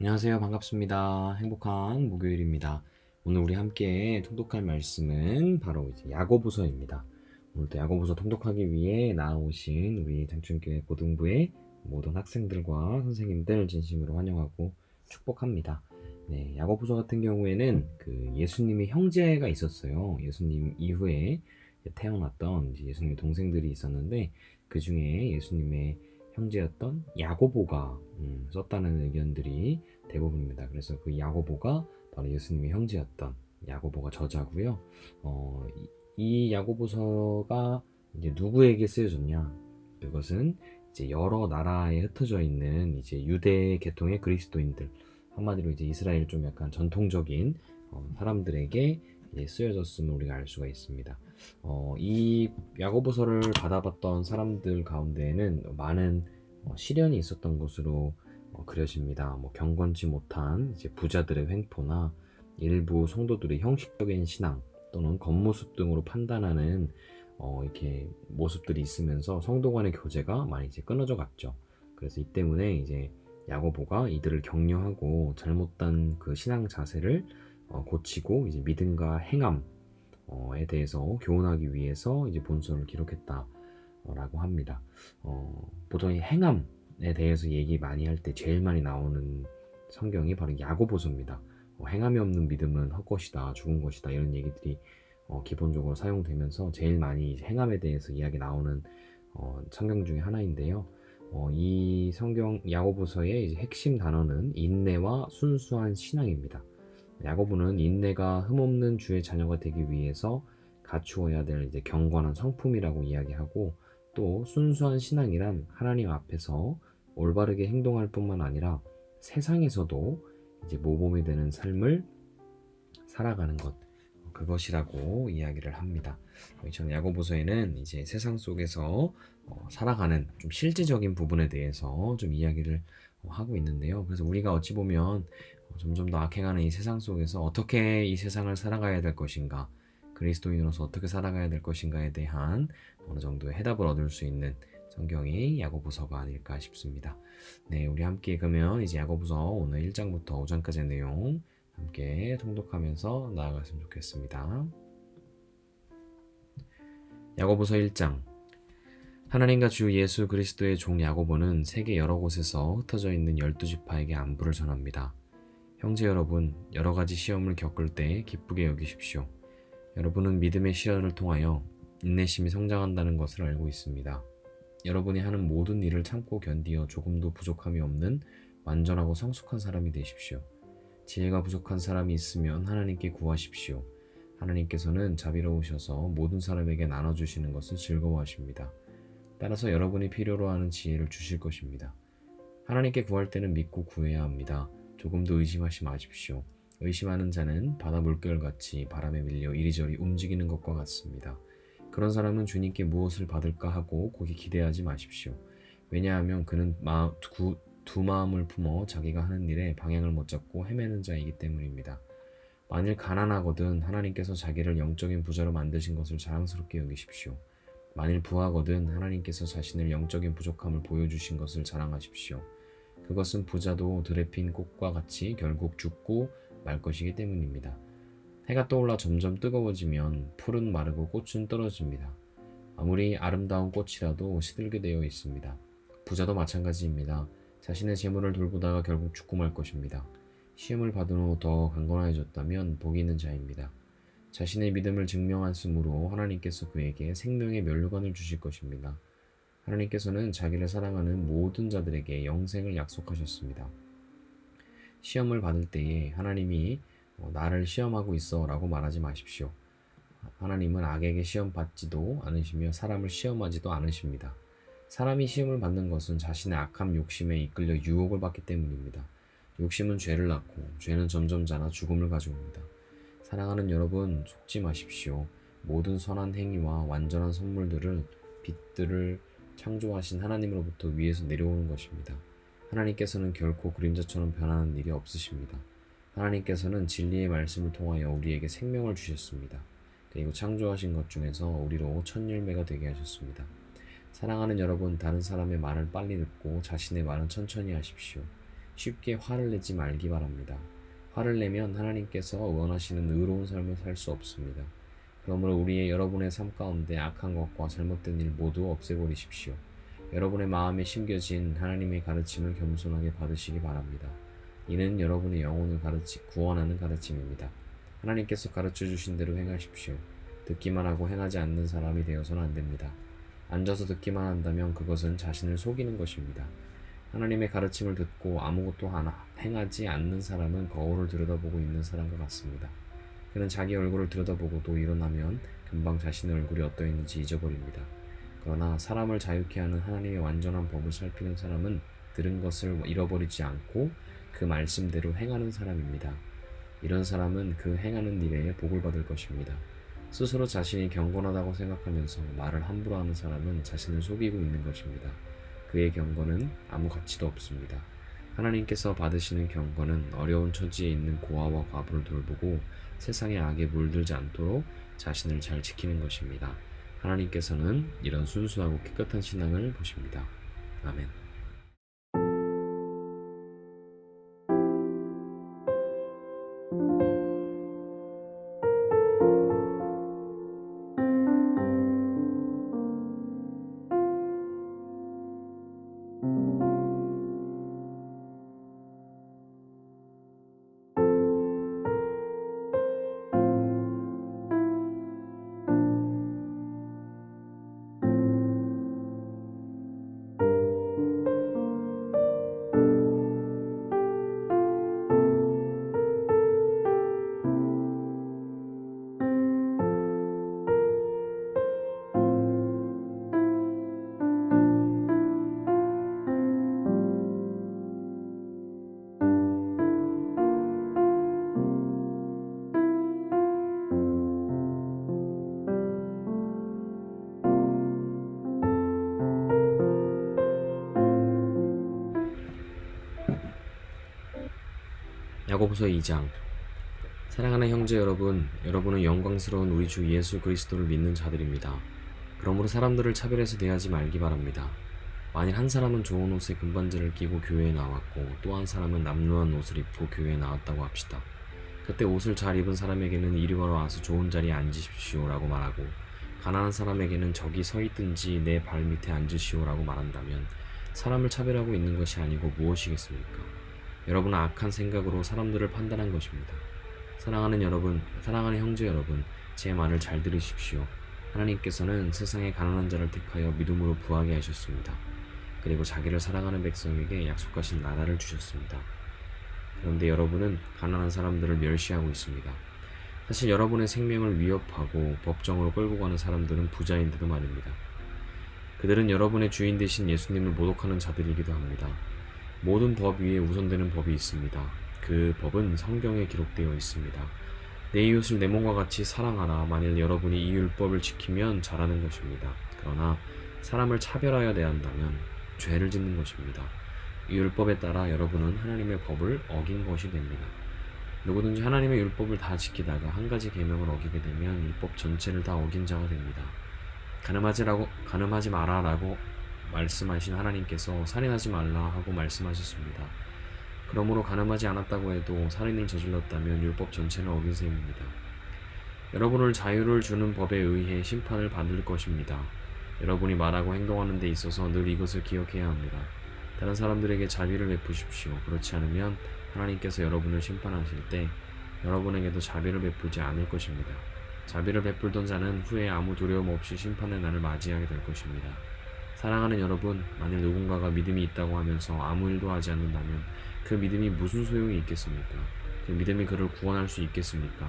안녕하세요. 반갑습니다. 행복한 목요일입니다. 오늘 우리 함께 통독할 말씀은 바로 이제 야고보서입니다. 오늘도 야고보서 통독하기 위해 나오신 우리 장충교회 고등부의 모든 학생들과 선생님들 진심으로 환영하고 축복합니다. 네, 야고보서 같은 경우에는 그 예수님의 형제가 있었어요. 예수님 이후에 태어났던 이제 예수님의 동생들이 있었는데 그 중에 예수님의 형제였던 야고보가 썼다는 의견들이 대부분입니다. 그래서 그 야고보가 바로 예수님의 형제였던 야고보가 저자고요. 이 야고보서가 이제 누구에게 쓰여졌냐? 그것은 이제 여러 나라에 흩어져 있는 이제 유대 계통의 그리스도인들, 한마디로 이제 이스라엘 좀 약간 전통적인 사람들에게 이제 쓰여졌음을 우리가 알 수가 있습니다. 이 야고보서를 받아봤던 사람들 가운데에는 많은 시련이 있었던 것으로 그려집니다. 경건치 못한 이제 부자들의 횡포나 일부 성도들의 형식적인 신앙 또는 겉모습 등으로 판단하는 이렇게 모습들이 있으면서 성도 간의 교제가 많이 이제 끊어져 갔죠. 그래서 이 때문에 이제 야고보가 이들을 격려하고 잘못된 그 신앙 자세를 고치고 이제 믿음과 행함에 대해서 교훈하기 위해서 이제 본서를 기록했다라고 합니다. 보통 이 행함에 대해서 얘기 많이 할 때 제일 많이 나오는 성경이 바로 야고보서입니다. 행함이 없는 믿음은 헛것이다, 죽은 것이다 이런 얘기들이 기본적으로 사용되면서 제일 많이 행함에 대해서 이야기 나오는 성경 중에 하나인데요. 이 성경 야고보서의 이제 핵심 단어는 인내와 순수한 신앙입니다. 야고보는 인내가 흠없는 주의 자녀가 되기 위해서 갖추어야 될 이제 경건한 성품이라고 이야기하고, 또 순수한 신앙이란 하나님 앞에서 올바르게 행동할 뿐만 아니라 세상에서도 이제 모범이 되는 삶을 살아가는 것, 그것이라고 이야기를 합니다. 저는 야고보서에는 이제 세상 속에서 살아가는 좀 실제적인 부분에 대해서 좀 이야기를 하고 있는데요. 그래서 우리가 어찌 보면 점점 더 악해가는 이 세상 속에서 어떻게 이 세상을 살아가야 될 것인가, 그리스도인으로서 어떻게 살아가야 될 것인가에 대한 어느 정도의 해답을 얻을 수 있는 성경이 야고보서가 아닐까 싶습니다. 네, 우리 함께 그러면 이제 야고보서 오늘 1장부터 5장까지의 내용 함께 통독하면서 나아갔으면 좋겠습니다. 야고보서 1장. 하나님과 주 예수 그리스도의 종 야고보는 세계 여러 곳에서 흩어져 있는 12지파에게 안부를 전합니다. 형제 여러분, 여러 가지 시험을 겪을 때 기쁘게 여기십시오. 여러분은 믿음의 시련을 통하여 인내심이 성장한다는 것을 알고 있습니다. 여러분이 하는 모든 일을 참고 견디어 조금도 부족함이 없는 완전하고 성숙한 사람이 되십시오. 지혜가 부족한 사람이 있으면 하나님께 구하십시오. 하나님께서는 자비로우셔서 모든 사람에게 나눠주시는 것을 즐거워하십니다. 따라서 여러분이 필요로 하는 지혜를 주실 것입니다. 하나님께 구할 때는 믿고 구해야 합니다. 조금도 의심하지 마십시오. 의심하는 자는 바다 물결같이 바람에 밀려 이리저리 움직이는 것과 같습니다. 그런 사람은 주님께 무엇을 받을까 하고 고기 기대하지 마십시오. 왜냐하면 그는 두 마음을 품어 자기가 하는 일에 방향을 못 잡고 헤매는 자이기 때문입니다. 만일 가난하거든 하나님께서 자기를 영적인 부자로 만드신 것을 자랑스럽게 여기십시오. 만일 부하거든 하나님께서 자신을 영적인 부족함을 보여주신 것을 자랑하십시오. 그것은 부자도 들에 핀 꽃과 같이 결국 죽고 말 것이기 때문입니다. 해가 떠올라 점점 뜨거워지면 풀은 마르고 꽃은 떨어집니다. 아무리 아름다운 꽃이라도 시들게 되어 있습니다. 부자도 마찬가지입니다. 자신의 재물을 돌보다가 결국 죽고 말 것입니다. 시험을 받은 후 더 강건해졌다면 복이 있는 자입니다. 자신의 믿음을 증명하심으로 하나님께서 그에게 생명의 면류관을 주실 것입니다. 하나님께서는 자기를 사랑하는 모든 자들에게 영생을 약속하셨습니다. 시험을 받을 때에 하나님이 나를 시험하고 있어 라고 말하지 마십시오. 하나님은 악에게 시험 받지도 않으시며 사람을 시험하지도 않으십니다. 사람이 시험을 받는 것은 자신의 악한 욕심에 이끌려 유혹을 받기 때문입니다. 욕심은 죄를 낳고 죄는 점점 자라 죽음을 가져옵니다. 사랑하는 여러분, 속지 마십시오. 모든 선한 행위와 완전한 선물들을 빛들을 창조하신 하나님으로부터 위에서 내려오는 것입니다. 하나님께서는 결코 그림자처럼 변하는 일이 없으십니다. 하나님께서는 진리의 말씀을 통하여 우리에게 생명을 주셨습니다. 그리고 창조하신 것 중에서 우리로 첫 열매가 되게 하셨습니다. 사랑하는 여러분, 다른 사람의 말을 빨리 듣고 자신의 말은 천천히 하십시오. 쉽게 화를 내지 말기 바랍니다. 화를 내면 하나님께서 원하시는 의로운 삶을 살 수 없습니다. 그러므로 여러분의 삶 가운데 악한 것과 잘못된 일 모두 없애버리십시오. 여러분의 마음에 심겨진 하나님의 가르침을 겸손하게 받으시기 바랍니다. 이는 여러분의 영혼을 구원하는 가르침입니다. 하나님께서 가르쳐 주신 대로 행하십시오. 듣기만 하고 행하지 않는 사람이 되어서는 안 됩니다. 앉아서 듣기만 한다면 그것은 자신을 속이는 것입니다. 하나님의 가르침을 듣고 아무것도 행하지 않는 사람은 거울을 들여다보고 있는 사람과 같습니다. 그는 자기 얼굴을 들여다보고도 일어나면 금방 자신의 얼굴이 어떠했는지 잊어버립니다. 그러나 사람을 자유케 하는 하나님의 완전한 법을 살피는 사람은 들은 것을 잃어버리지 않고 그 말씀대로 행하는 사람입니다. 이런 사람은 그 행하는 일에 복을 받을 것입니다. 스스로 자신이 경건하다고 생각하면서 말을 함부로 하는 사람은 자신을 속이고 있는 것입니다. 그의 경건은 아무 가치도 없습니다. 하나님께서 받으시는 경건은 어려운 처지에 있는 고아와 과부를 돌보고 세상의 악에 물들지 않도록 자신을 잘 지키는 것입니다. 하나님께서는 이런 순수하고 깨끗한 신앙을 보십니다. 아멘. 야고보서 2장. 사랑하는 형제 여러분, 여러분은 영광스러운 우리 주 예수 그리스도를 믿는 자들입니다. 그러므로 사람들을 차별해서 대하지 말기 바랍니다. 만일 한 사람은 좋은 옷에 금반지를 끼고 교회에 나왔고 또 한 사람은 남루한 옷을 입고 교회에 나왔다고 합시다. 그때 옷을 잘 입은 사람에게는 이리 와서 좋은 자리에 앉으십시오 라고 말하고, 가난한 사람에게는 저기 서 있든지 내 발 밑에 앉으시오라고 말한다면 사람을 차별하고 있는 것이 아니고 무엇이겠습니까? 여러분은 악한 생각으로 사람들을 판단한 것입니다. 사랑하는 형제 여러분, 제 말을 잘 들으십시오. 하나님께서는 세상의 가난한 자를 택하여 믿음으로 부하게 하셨습니다. 그리고 자기를 사랑하는 백성에게 약속하신 나라를 주셨습니다. 그런데 여러분은 가난한 사람들을 멸시하고 있습니다. 사실 여러분의 생명을 위협하고 법정으로 끌고 가는 사람들은 부자인데도 말입니다. 그들은 여러분의 주인 되신 예수님을 모독하는 자들이기도 합니다. 모든 법 위에 우선되는 법이 있습니다. 그 법은 성경에 기록되어 있습니다. 내 이웃을 내 몸과 같이 사랑하라. 만일 여러분이 이 율법을 지키면 잘하는 것입니다. 그러나 사람을 차별하여 대한다면 죄를 짓는 것입니다. 이 율법에 따라 여러분은 하나님의 법을 어긴 것이 됩니다. 누구든지 하나님의 율법을 다 지키다가 한 가지 계명을 어기게 되면 율법 전체를 다 어긴 자가 됩니다. 가늠하지 마라라고 말씀하신 하나님께서 살인하지 말라 하고 말씀하셨습니다. 그러므로 가늠하지 않았다고 해도 살인을 저질렀다면 율법 전체는 어긴 셈입니다. 여러분을 자유를 주는 법에 의해 심판을 받을 것입니다. 여러분이 말하고 행동하는 데 있어서 늘 이것을 기억해야 합니다. 다른 사람들에게 자비를 베푸십시오. 그렇지 않으면 하나님께서 여러분을 심판하실 때 여러분에게도 자비를 베풀지 않을 것입니다. 자비를 베풀던 자는 후에 아무 두려움 없이 심판의 날을 맞이하게 될 것입니다. 사랑하는 여러분, 만일 누군가가 믿음이 있다고 하면서 아무 일도 하지 않는다면 그 믿음이 무슨 소용이 있겠습니까? 그 믿음이 그를 구원할 수 있겠습니까?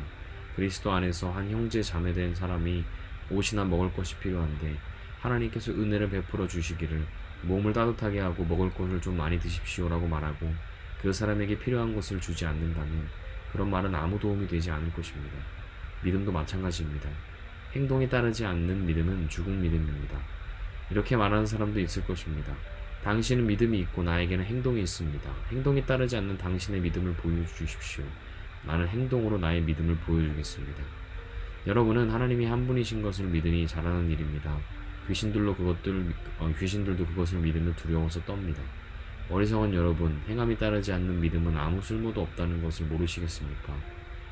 그리스도 안에서 한 형제 자매된 사람이 옷이나 먹을 것이 필요한데 하나님께서 은혜를 베풀어 주시기를 몸을 따뜻하게 하고 먹을 것을 좀 많이 드십시오라고 말하고 그 사람에게 필요한 것을 주지 않는다면 그런 말은 아무 도움이 되지 않을 것입니다. 믿음도 마찬가지입니다. 행동이 따르지 않는 믿음은 죽은 믿음입니다. 이렇게 말하는 사람도 있을 것입니다. 당신은 믿음이 있고 나에게는 행동이 있습니다. 행동이 따르지 않는 당신의 믿음을 보여주십시오. 나는 행동으로 나의 믿음을 보여주겠습니다. 여러분은 하나님이 한 분이신 것을 믿으니 잘하는 일입니다. 귀신들도 그것을 믿으며 두려워서 떱니다. 어리석은 여러분, 행함이 따르지 않는 믿음은 아무 쓸모도 없다는 것을 모르시겠습니까?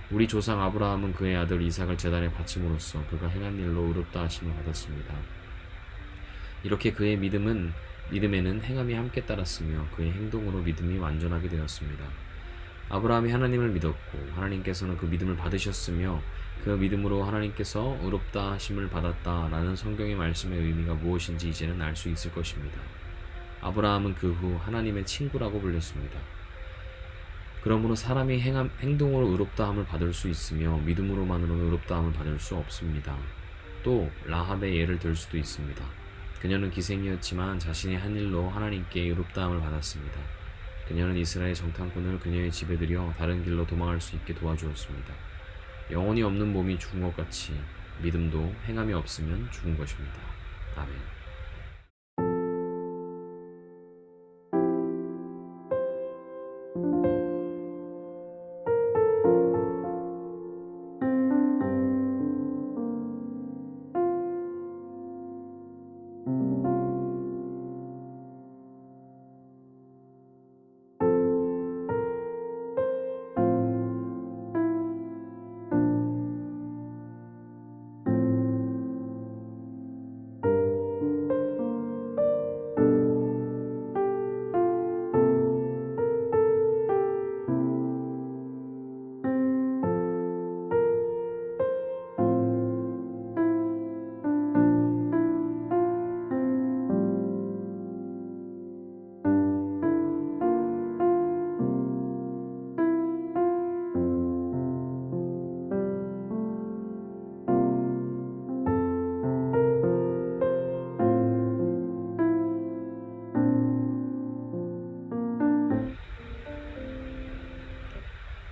우리 조상 아브라함은 그의 아들 이삭을 제단에 바침으로써 그가 행한 일로 의롭다 하심을 받았습니다. 이렇게 그의 믿음에는 행함이 함께 따랐으며 그의 행동으로 믿음이 완전하게 되었습니다. 아브라함이 하나님을 믿었고 하나님께서는 그 믿음을 받으셨으며 그 믿음으로 하나님께서 의롭다 하심을 받았다라는 성경의 말씀의 의미가 무엇인지 이제는 알 수 있을 것입니다. 아브라함은 그 후 하나님의 친구라고 불렸습니다. 그러므로 사람이 행동으로 의롭다함을 받을 수 있으며 믿음으로만으로는 의롭다함을 받을 수 없습니다. 또 라합의 예를 들 수도 있습니다. 그녀는 기생이었지만 자신의 한 일로 하나님께 의롭다함을 받았습니다. 그녀는 이스라엘 정탐꾼을 그녀의 집에 들여 다른 길로 도망할 수 있게 도와주었습니다. 영혼이 없는 몸이 죽은 것 같이 믿음도 행함이 없으면 죽은 것입니다. 아멘.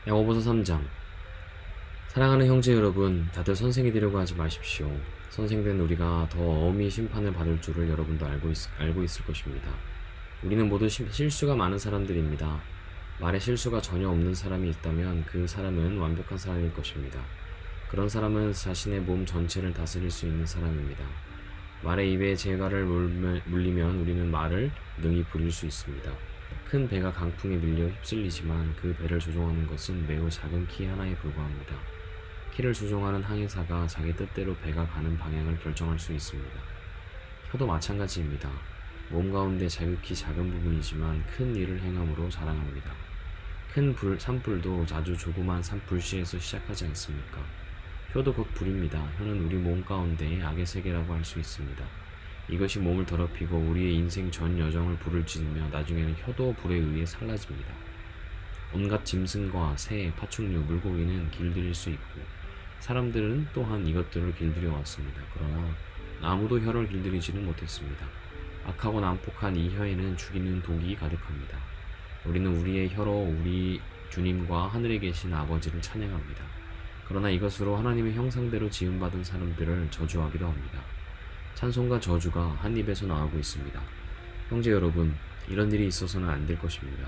야고보서 3장. 사랑하는 형제 여러분, 다들 선생이 되려고 하지 마십시오. 선생된 우리가 더 엄히 심판을 받을 줄을 여러분도 알고 있을 것입니다. 우리는 모두 실수가 많은 사람들입니다. 말에 실수가 전혀 없는 사람이 있다면 그 사람은 완벽한 사람일 것입니다. 그런 사람은 자신의 몸 전체를 다스릴 수 있는 사람입니다. 말에 입에 재갈을 물리면 우리는 말을 능히 부릴 수 있습니다. 큰 배가 강풍에 밀려 휩쓸리지만 그 배를 조종하는 것은 매우 작은 키 하나에 불과합니다. 키를 조종하는 항해사가 자기 뜻대로 배가 가는 방향을 결정할 수 있습니다. 혀도 마찬가지입니다. 몸 가운데 자극히 작은 부분이지만 큰 일을 행함으로 자랑합니다. 큰 산불도 자주 조그만 불씨에서 시작하지 않습니까? 혀도 곧 불입니다. 혀는 우리 몸 가운데의 악의 세계라고 할 수 있습니다. 이것이 몸을 더럽히고 우리의 인생 전 여정을 불을 지르며 나중에는 혀도 불에 의해 살라집니다. 온갖 짐승과 새, 파충류, 물고기는 길들일 수 있고 사람들은 또한 이것들을 길들여 왔습니다. 그러나 아무도 혀를 길들이지는 못했습니다. 악하고 난폭한 이 혀에는 죽이는 독이 가득합니다. 우리는 우리의 혀로 우리 주님과 하늘에 계신 아버지를 찬양합니다. 그러나 이것으로 하나님의 형상대로 지음받은 사람들을 저주하기도 합니다. 찬송과 저주가 한 입에서 나오고 있습니다. 형제 여러분, 이런 일이 있어서는 안 될 것입니다.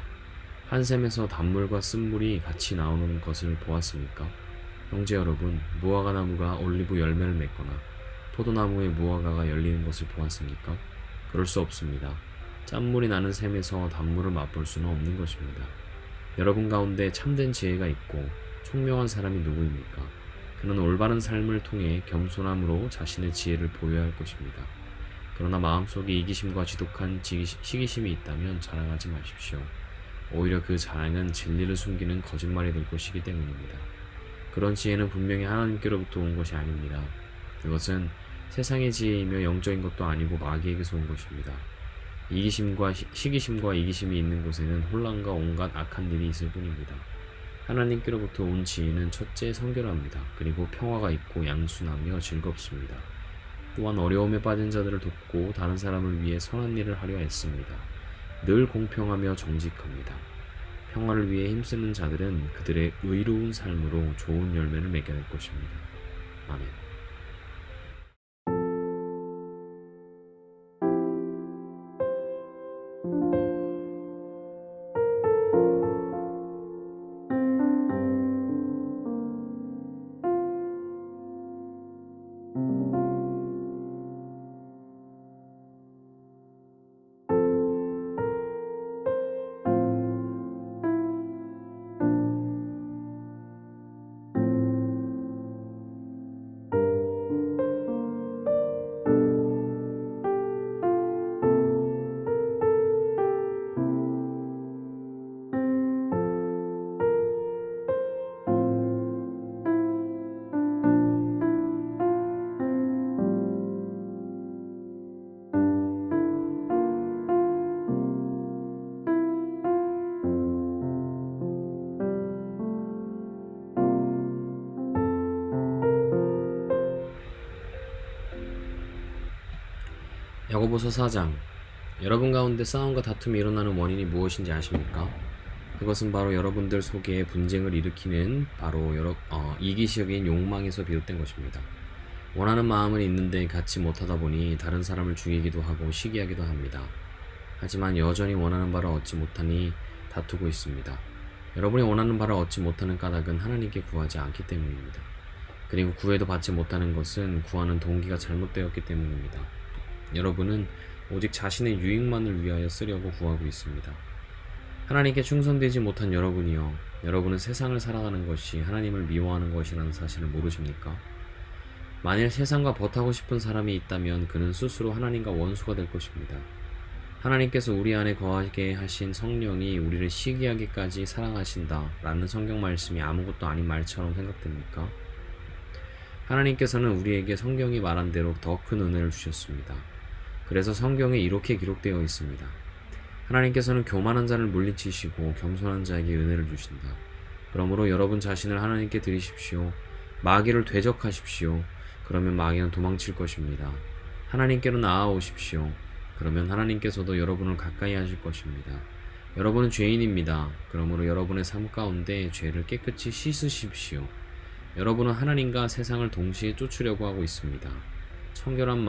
한 샘에서 단물과 쓴물이 같이 나오는 것을 보았습니까? 형제 여러분, 무화과 나무가 올리브 열매를 맺거나 포도나무의 무화과가 열리는 것을 보았습니까? 그럴 수 없습니다. 짠물이 나는 샘에서 단물을 맛볼 수는 없는 것입니다. 여러분 가운데 참된 지혜가 있고 총명한 사람이 누구입니까? 그는 올바른 삶을 통해 겸손함으로 자신의 지혜를 보여야 할 것입니다. 그러나 마음속에 이기심과 지독한 시기심이 있다면 자랑하지 마십시오. 오히려 그 자랑은 진리를 숨기는 거짓말이 될 것이기 때문입니다. 그런 지혜는 분명히 하나님께로부터 온 것이 아닙니다. 그것은 세상의 지혜이며 영적인 것도 아니고 마귀에게서 온 것입니다. 이기심과 시기심과 이기심이 있는 곳에는 혼란과 온갖 악한 일이 있을 뿐입니다. 하나님께로부터 온 지혜는 첫째 성결합니다. 그리고 평화가 있고 양순하며 즐겁습니다. 또한 어려움에 빠진 자들을 돕고 다른 사람을 위해 선한 일을 하려 애씁니다. 늘 공평하며 정직합니다. 평화를 위해 힘쓰는 자들은 그들의 의로운 삶으로 좋은 열매를 맺게 될 것입니다. 아멘. 야고보서 4장. 여러분 가운데 싸움과 다툼이 일어나는 원인이 무엇인지 아십니까? 그것은 바로 여러분들 속에 분쟁을 일으키는 바로 이기적인 욕망에서 비롯된 것입니다. 원하는 마음은 있는데 갖지 못하다 보니 다른 사람을 죽이기도 하고 시기하기도 합니다. 하지만 여전히 원하는 바를 얻지 못하니 다투고 있습니다. 여러분이 원하는 바를 얻지 못하는 까닭은 하나님께 구하지 않기 때문입니다. 그리고 구해도 받지 못하는 것은 구하는 동기가 잘못되었기 때문입니다. 여러분은 오직 자신의 유익만을 위하여 쓰려고 구하고 있습니다. 하나님께 충성되지 못한 여러분이요, 여러분은 세상을 살아가는 것이 하나님을 미워하는 것이라는 사실을 모르십니까? 만일 세상과 버타고 싶은 사람이 있다면 그는 스스로 하나님과 원수가 될 것입니다. 하나님께서 우리 안에 거하게 하신 성령이 우리를 시기하기까지 사랑하신다 라는 성경 말씀이 아무것도 아닌 말처럼 생각됩니까? 하나님께서는 우리에게 성경이 말한 대로 더 큰 은혜를 주셨습니다. 그래서 성경에 이렇게 기록되어 있습니다. 하나님께서는 교만한 자를 물리치시고 겸손한 자에게 은혜를 주신다. 그러므로 여러분 자신을 하나님께 드리십시오. 마귀를 대적하십시오. 그러면 마귀는 도망칠 것입니다. 하나님께로 나아오십시오. 그러면 하나님께서도 여러분을 가까이 하실 것입니다. 여러분은 죄인입니다. 그러므로 여러분의 삶 가운데 죄를 깨끗이 씻으십시오. 여러분은 하나님과 세상을 동시에 쫓으려고 하고 있습니다. 정결한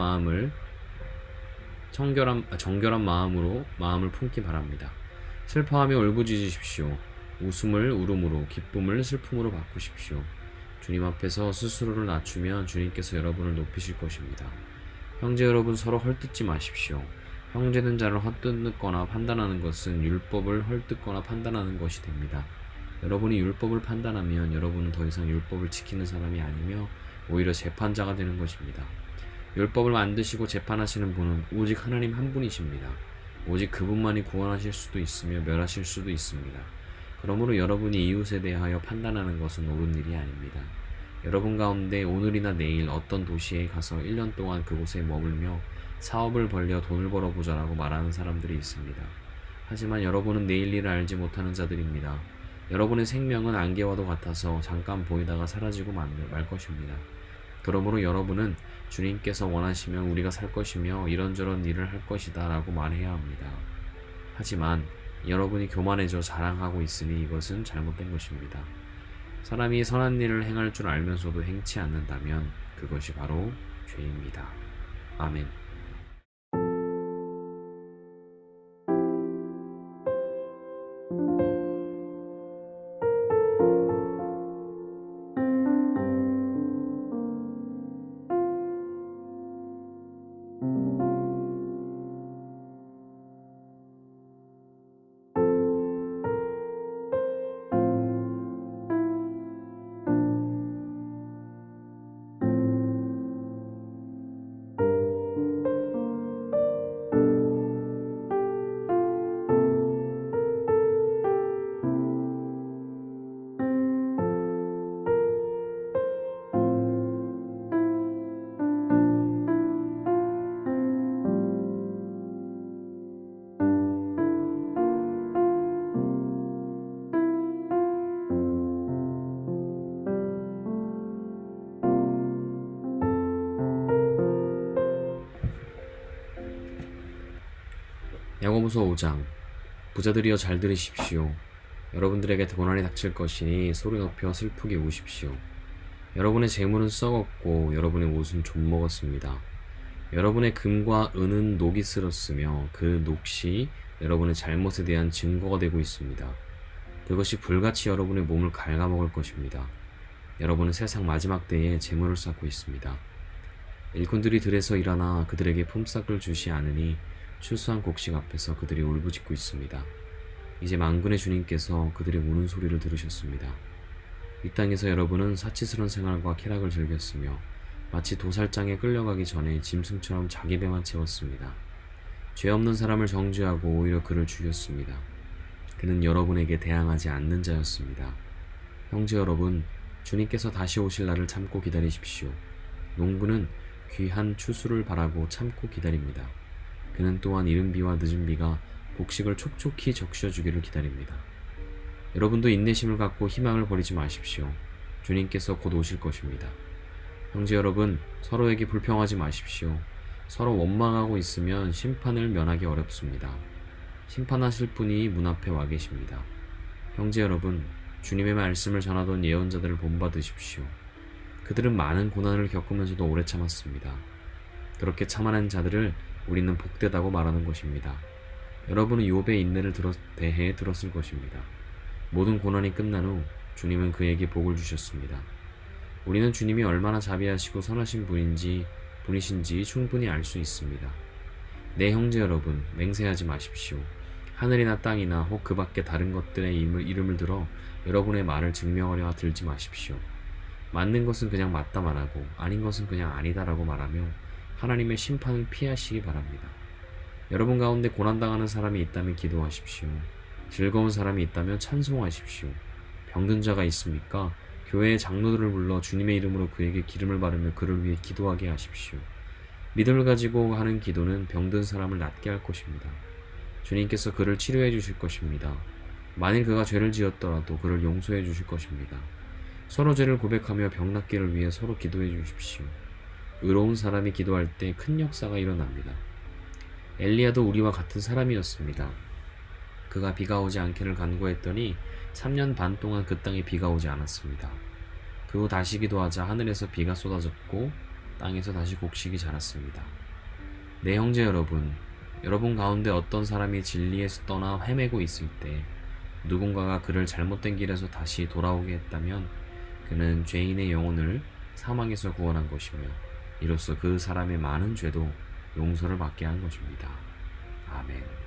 마음으로 마음을 품기 바랍니다. 슬퍼하며 울부짖으십시오. 웃음을 울음으로, 기쁨을 슬픔으로 바꾸십시오. 주님 앞에서 스스로를 낮추면 주님께서 여러분을 높이실 것입니다. 형제 여러분, 서로 헐뜯지 마십시오. 형제된 자를 헛뜯거나 판단하는 것은 율법을 헐뜯거나 판단하는 것이 됩니다. 여러분이 율법을 판단하면 여러분은 더 이상 율법을 지키는 사람이 아니며 오히려 재판자가 되는 것입니다. 율법을 만드시고 재판하시는 분은 오직 하나님 한 분이십니다. 오직 그분만이 구원하실 수도 있으며 멸하실 수도 있습니다. 그러므로 여러분이 이웃에 대하여 판단하는 것은 옳은 일이 아닙니다. 여러분 가운데 오늘이나 내일 어떤 도시에 가서 1년 동안 그곳에 머물며 사업을 벌려 돈을 벌어보자라고 말하는 사람들이 있습니다. 하지만 여러분은 내일 일을 알지 못하는 자들입니다. 여러분의 생명은 안개와도 같아서 잠깐 보이다가 사라지고 말 것입니다. 그러므로 여러분은 주님께서 원하시면 우리가 살 것이며 이런저런 일을 할 것이다 라고 말해야 합니다. 하지만 여러분이 교만해져 자랑하고 있으니 이것은 잘못된 것입니다. 사람이 선한 일을 행할 줄 알면서도 행치 않는다면 그것이 바로 죄입니다. 아멘. 야고보서 5장. 부자들이여 잘 들으십시오. 여러분들에게 고난이 닥칠 것이니 소리 높여 슬프게 우십시오. 여러분의 재물은 썩었고 여러분의 옷은 좀 먹었습니다. 여러분의 금과 은은 녹이 쓸었으며 그 녹이 여러분의 잘못에 대한 증거가 되고 있습니다. 그것이 불같이 여러분의 몸을 갉아먹을 것입니다. 여러분은 세상 마지막 때에 재물을 쌓고 있습니다. 일꾼들이 들에서 일하나 그들에게 품삯을 주시 않으니 출소한 곡식 앞에서 그들이 울부짖고 있습니다. 이제 만군의 주님께서 그들의 우는 소리를 들으셨습니다. 이 땅에서 여러분은 사치스러운 생활과 쾌락을 즐겼으며 마치 도살장에 끌려가기 전에 짐승처럼 자기 배만 채웠습니다. 죄 없는 사람을 정죄하고 오히려 그를 죽였습니다. 그는 여러분에게 대항하지 않는 자였습니다. 형제 여러분, 주님께서 다시 오실 날을 참고 기다리십시오. 농부는 귀한 추수를 바라고 참고 기다립니다. 그는 또한 이른 비와 늦은 비가 곡식을 촉촉히 적셔주기를 기다립니다. 여러분도 인내심을 갖고 희망을 버리지 마십시오. 주님께서 곧 오실 것입니다. 형제 여러분, 서로에게 불평하지 마십시오. 서로 원망하고 있으면 심판을 면하기 어렵습니다. 심판하실 분이 문 앞에 와 계십니다. 형제 여러분, 주님의 말씀을 전하던 예언자들을 본받으십시오. 그들은 많은 고난을 겪으면서도 오래 참았습니다. 그렇게 참아낸 자들을 우리는 복되다고 말하는 것입니다. 여러분은 욥의 인내를 대해 들었을 것입니다. 모든 고난이 끝난 후 주님은 그에게 복을 주셨습니다. 우리는 주님이 얼마나 자비하시고 선하신 분이신지 충분히 알 수 있습니다. 내 형제 여러분, 맹세하지 마십시오. 하늘이나 땅이나 혹 그 밖에 다른 것들의 이름을 들어 여러분의 말을 증명하려 들지 마십시오. 맞는 것은 그냥 맞다 말하고 아닌 것은 그냥 아니다라고 말하며 하나님의 심판을 피하시기 바랍니다. 여러분 가운데 고난당하는 사람이 있다면 기도하십시오. 즐거운 사람이 있다면 찬송하십시오. 병든 자가 있습니까? 교회의 장로들을 불러 주님의 이름으로 그에게 기름을 바르며 그를 위해 기도하게 하십시오. 믿음을 가지고 하는 기도는 병든 사람을 낫게 할 것입니다. 주님께서 그를 치료해 주실 것입니다. 만일 그가 죄를 지었더라도 그를 용서해 주실 것입니다. 서로 죄를 고백하며 병 낫기를 위해 서로 기도해 주십시오. 의로운 사람이 기도할 때 큰 역사가 일어납니다. 엘리야도 우리와 같은 사람이었습니다. 그가 비가 오지 않기를 간구했더니 3년 반 동안 그 땅에 비가 오지 않았습니다. 그 후 다시 기도하자 하늘에서 비가 쏟아졌고 땅에서 다시 곡식이 자랐습니다. 내 형제 여러분, 여러분 가운데 어떤 사람이 진리에서 떠나 헤매고 있을 때 누군가가 그를 잘못된 길에서 다시 돌아오게 했다면 그는 죄인의 영혼을 사망에서 구원한 것이며 이로써 그 사람의 많은 죄도 용서를 받게 한 것입니다. 아멘.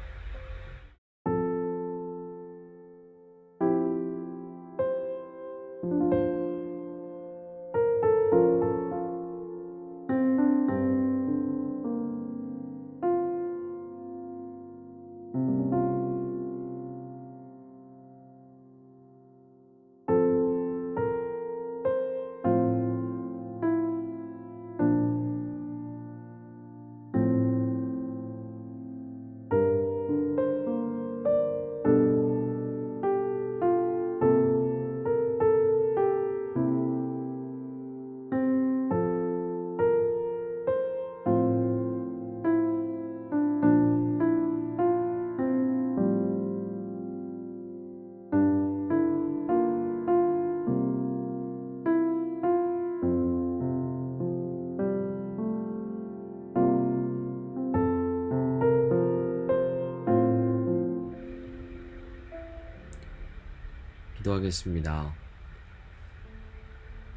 기도하겠습니다.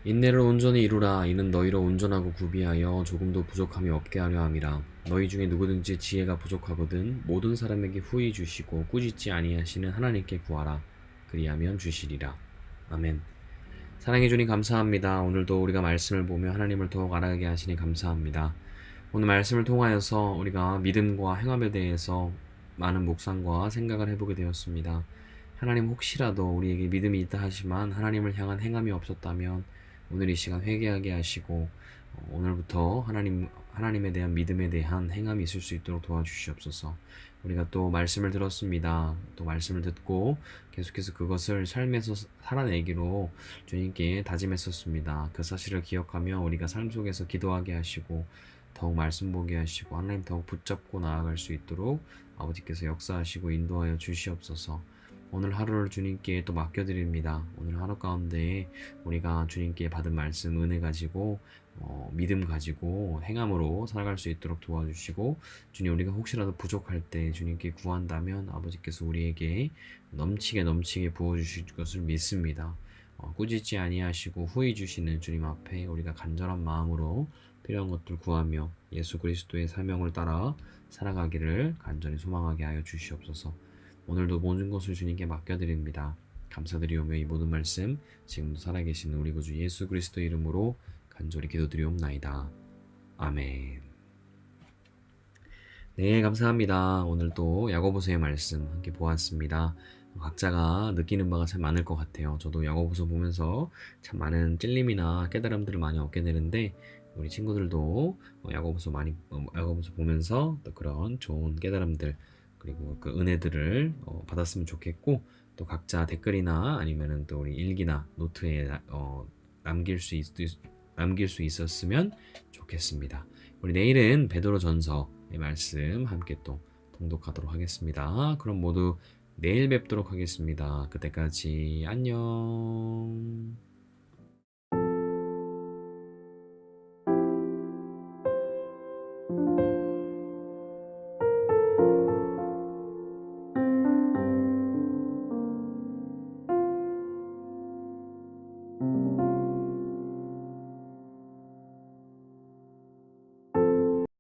인내를 온전히 이루라. 이는 너희로 온전하고 구비하여 조금도 부족함이 없게 하려 함이라. 너희 중에 누구든지 지혜가 부족하거든 모든 사람에게 후히 주시고 꾸짖지 아니하시는 하나님께 구하라. 그리하면 주시리라. 아멘. 사랑해 주님 감사합니다. 오늘도 우리가 말씀을 보며 하나님을 더욱 알아가게 하시니 감사합니다. 오늘 말씀을 통하여서 우리가 믿음과 행함에 대해서 많은 묵상과 생각을 해보게 되었습니다. 하나님, 혹시라도 우리에게 믿음이 있다 하지만 하나님을 향한 행함이 없었다면 오늘 이 시간 회개하게 하시고 오늘부터 하나님에 대한 믿음에 대한 행함이 있을 수 있도록 도와주시옵소서. 우리가 또 말씀을 들었습니다. 또 말씀을 듣고 계속해서 그것을 삶에서 살아내기로 주님께 다짐했었습니다. 그 사실을 기억하며 우리가 삶 속에서 기도하게 하시고 더욱 말씀 보게 하시고 하나님 더욱 붙잡고 나아갈 수 있도록 아버지께서 역사하시고 인도하여 주시옵소서. 오늘 하루를 주님께 또 맡겨드립니다. 오늘 하루 가운데 우리가 주님께 받은 말씀 은혜 가지고 믿음 가지고 행함으로 살아갈 수 있도록 도와주시고 주님, 우리가 혹시라도 부족할 때 주님께 구한다면 아버지께서 우리에게 넘치게 부어주실 것을 믿습니다. 꾸짖지 아니하시고 후히 주시는 주님 앞에 우리가 간절한 마음으로 필요한 것들 구하며 예수 그리스도의 사명을 따라 살아가기를 간절히 소망하게 하여 주시옵소서. 오늘도 모든 것을 주님께 맡겨드립니다. 감사드리오며 이 모든 말씀 지금도 살아계시는 우리 구주 예수 그리스도 이름으로 간절히 기도드리옵나이다. 아멘. 네, 감사합니다. 오늘도 야고보서의 말씀 함께 보았습니다. 각자가 느끼는 바가 참 많을 것 같아요. 저도 야고보서 보면서 참 많은 찔림이나 깨달음들을 많이 얻게 되는데 우리 친구들도 야고보서 보면서 또 그런 좋은 깨달음들 그리고 그 은혜들을 받았으면 좋겠고 또 각자 댓글이나 아니면은 또 우리 일기나 노트에 남길 수 있었으면 좋겠습니다. 우리 내일은 베드로전서의 말씀 함께 또 통독하도록 하겠습니다. 그럼 모두 내일 뵙도록 하겠습니다. 그때까지 안녕.